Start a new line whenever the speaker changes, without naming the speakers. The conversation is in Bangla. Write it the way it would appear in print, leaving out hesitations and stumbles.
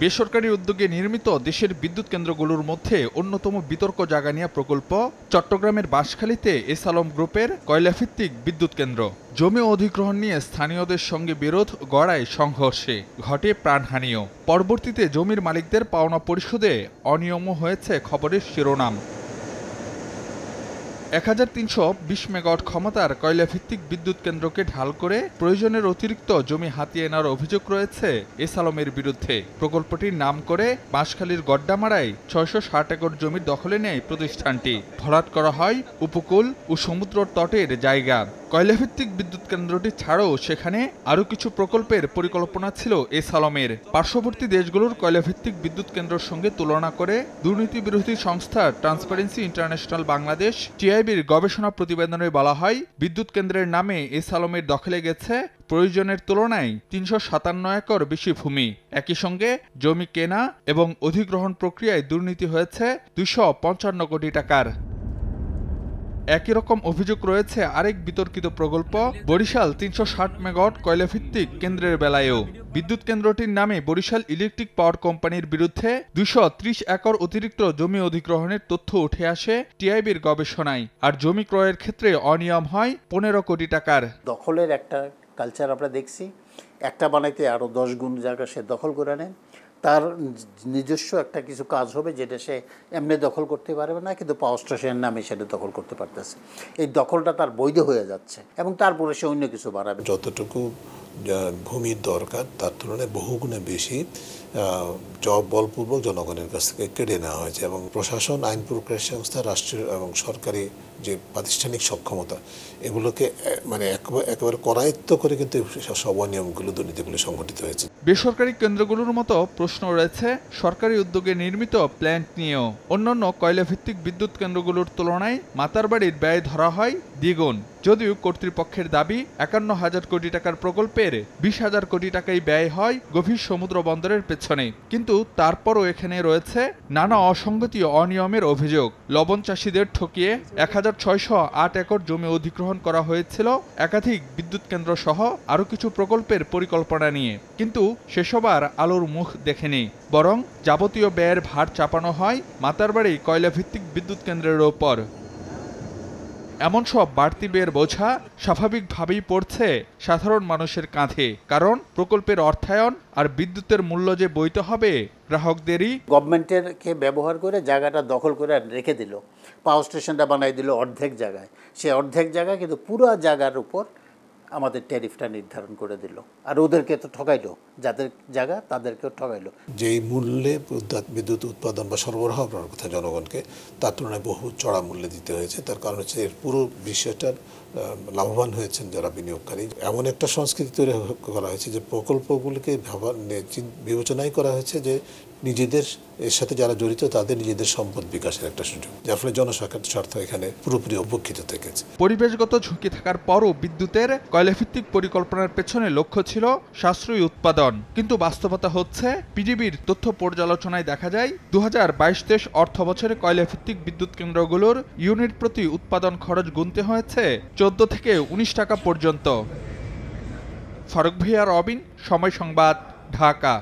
বেসরকারি উদ্যোগে নির্মিত দেশের বিদ্যুৎ কেন্দ্রগুলোর মধ্যে অন্যতম বিতর্ক জাগানিয়া প্রকল্প চট্টগ্রামের বাঁশখালীতে এস আলম গ্রুপের কয়লাভিত্তিক বিদ্যুৎ কেন্দ্র। জমি অধিগ্রহণ নিয়ে স্থানীয়দের সঙ্গে বিরোধ গড়ায় সংঘর্ষে, ঘটে প্রাণহানিও। পরবর্তীতে জমির মালিকদের পাওনা পরিশোধে অনিয়মও হয়েছে খবরের শিরোনাম। 1320 মেগাওয়াট ক্ষমতার কয়লাভিত্তিক বিদ্যুৎ কেন্দ্রকে ঢাল করে প্রয়োজনের অতিরিক্ত জমি হাতিয়ে নেওয়ার অভিযোগ রয়েছে এস আলমের বিরুদ্ধে। প্রকল্পটির নাম করে বাঁশখালীর গড্ডামারায় 660 একর জমির দখলে নেয় প্রতিষ্ঠানটি। ভরাট করা হয় উপকূল ও সমুদ্র তটের জায়গা। কয়লাভিত্তিক বিদ্যুৎ কেন্দ্রটি ছাড়াও সেখানে আরও কিছু প্রকল্পের পরিকল্পনা ছিল এস আলমের। পার্শ্ববর্তী দেশগুলোর কয়লাভিত্তিক বিদ্যুৎ কেন্দ্রের সঙ্গে তুলনা করে দুর্নীতি বিরোধী সংস্থা ট্রান্সপারেন্সি ইন্টারন্যাশনাল বাংলাদেশ টিআইবির গবেষণা প্রতিবেদনে বলা হয়, বিদ্যুৎ কেন্দ্রের নামে এস আলমের দখলে গেছে প্রয়োজনের তুলনায় 357 একর বেশি ভূমি। একই সঙ্গে জমি কেনা এবং অধিগ্রহণ প্রক্রিয়ায় দুর্নীতি হয়েছে 255 কোটি টাকার। একই রকম অভিযোগ রয়েছে আরেক বিতর্কিত প্রকল্প বরিশাল 360 মেগাওয়াট কয়লাভিত্তিক কেন্দ্রের বেলায়ও। বিদ্যুৎ কেন্দ্রটির নামে বরিশাল ইলেকট্রিক পাওয়ার কোম্পানির বিরুদ্ধে 230 একর অতিরিক্ত জমি অধিগ্রহণের তথ্য উঠে আসে টিআইবির গবেষণায়। আর জমি ক্রয়ের ক্ষেত্রে অনিয়ম হয় 15 কোটি টাকার।
দখলের একটা কালচার আমরা দেখছি, একটা বানাইতে আরও 10 গুণ জায়গা সে দখল করে নেন। তার নিজস্ব একটা কিছু কাজ হবে যেটা সে এমনি দখল করতে পারবে না, কিন্তু পাওয়ার স্টেশনের নামে সেটা দখল করতে পারতেছে। এই দখলটা তার বৈধ হয়ে যাচ্ছে এবং তারপরে সে অন্য কিছু বাড়াবে।
যতটুকু ভূমির দরকার তার তুলনায় বহুগুণে বেশি বলপূর্বক জনগণের কাছ থেকে কেড়ে নেওয়া হয়েছে এবং প্রশাসন, আইন প্রক্রিয়া সংস্থা, রাষ্ট্রীয় এবং সরকারি যে প্রাতিষ্ঠানিক সক্ষমতা এগুলোকে মানে একেবারে করায়ত্ত করে কিন্তু সব অনিয়মগুলো, দুর্নীতিগুলো সংঘটিত হয়েছে।
বেসরকারি কেন্দ্রগুলোর মতো প্রশ্ন রয়েছে সরকারি উদ্যোগে নির্মিত প্ল্যান্ট নিয়েও। অন্যান্য কয়লাভিত্তিক বিদ্যুৎ কেন্দ্রগুলোর তুলনায় মাতারবাড়ির ব্যয় ধরা হয় দ্বিগুণ। যদিও কর্তৃপক্ষের দাবি 51,000 কোটি টাকার প্রকল্পের 20,000 কোটি টাকাই ব্যয় হয় গভীর সমুদ্র বন্দরের পেছনে। কিন্তু তারপরও এখানে রয়েছে নানা অসঙ্গতি ও অনিয়মের অভিযোগ। লবণ চাষিদের ঠকিয়ে 1608 একর জমি অধিগ্রহণ করা হয়েছিল একাধিক বিদ্যুৎ কেন্দ্র সহ আরও কিছু প্রকল্পের পরিকল্পনা নিয়ে, কিন্তু সেসব আর আলোর মুখ দেখেনি। বরং যাবতীয় ব্যয়ের ভার চাপানো হয় মাতারবাড়ি কয়লাভিত্তিক বিদ্যুৎ কেন্দ্রের ওপর। এমন সব বাড়তি ব্যয়ের বোঝা স্বাভাবিকভাবেই পড়ছে সাধারণ মানুষের কাঁধে, কারণ প্রকল্পের অর্থায়ন আর বিদ্যুতের মূল্য যে বইতে হবে গ্রাহকদেরই।
গভর্নমেন্টেরকে ব্যবহার করে জায়গাটা দখল করে রেখে দিল, পাওয়ার স্টেশনটা বানাই দিল অর্ধেক জায়গায়। সে অর্ধেক জায়গায় কিন্তু পুরো জায়গার উপর আমাদের ট্যারিফটা নির্ধারণ করে দিল, আর ওদেরকে তো ঠকাইলো, যাদের জায়গা তাদেরকেও ঠকাইলো।
যেই মূল্যে বিদ্যুৎ উৎপাদন বা সরবরাহ করার কথা জনগণকে, তার তুলনায় বহু চড়া মূল্যে দিতে হয়েছে। তার কারণ হচ্ছে এর পুরো বিষয়টার লাভবান হয়েছেন যারা বিনিয়োগকারী। এমন একটা সংস্কৃতি তৈরি করা হয়েছে যে প্রকল্পগুলিকে বিবেচনাই করা হয়েছে যে নিজেদের এর সাথে যারা জড়িত তাদের নিজেদের সম্পদ বিকাশের একটা সুযোগ, যার ফলে জনস্বার্থ এখানে পুরোপুরি উপেক্ষিত থেকেছে।
পরিবেশগত ঝুঁকি থাকার পরও বিদ্যুতের কয়লাভিত্তিক পরিকল্পনার পেছনে লক্ষ্য ছিল সাশ্রয়ী উৎপাদন। কিন্তু বাস্তবতা হচ্ছে পিডিবির তথ্য পর্যালোচনায় দেখা যায় 2022-23 অর্থ বছরে কয়লাভিত্তিক বিদ্যুৎ কেন্দ্রগুলোর ইউনিট প্রতি উৎপাদন খরচ গুনতে হয়েছে 14 থেকে 19 টাকা পর্যন্ত। ফারুক ভিয়া, রবিন, সময় সংবাদ, ঢাকা।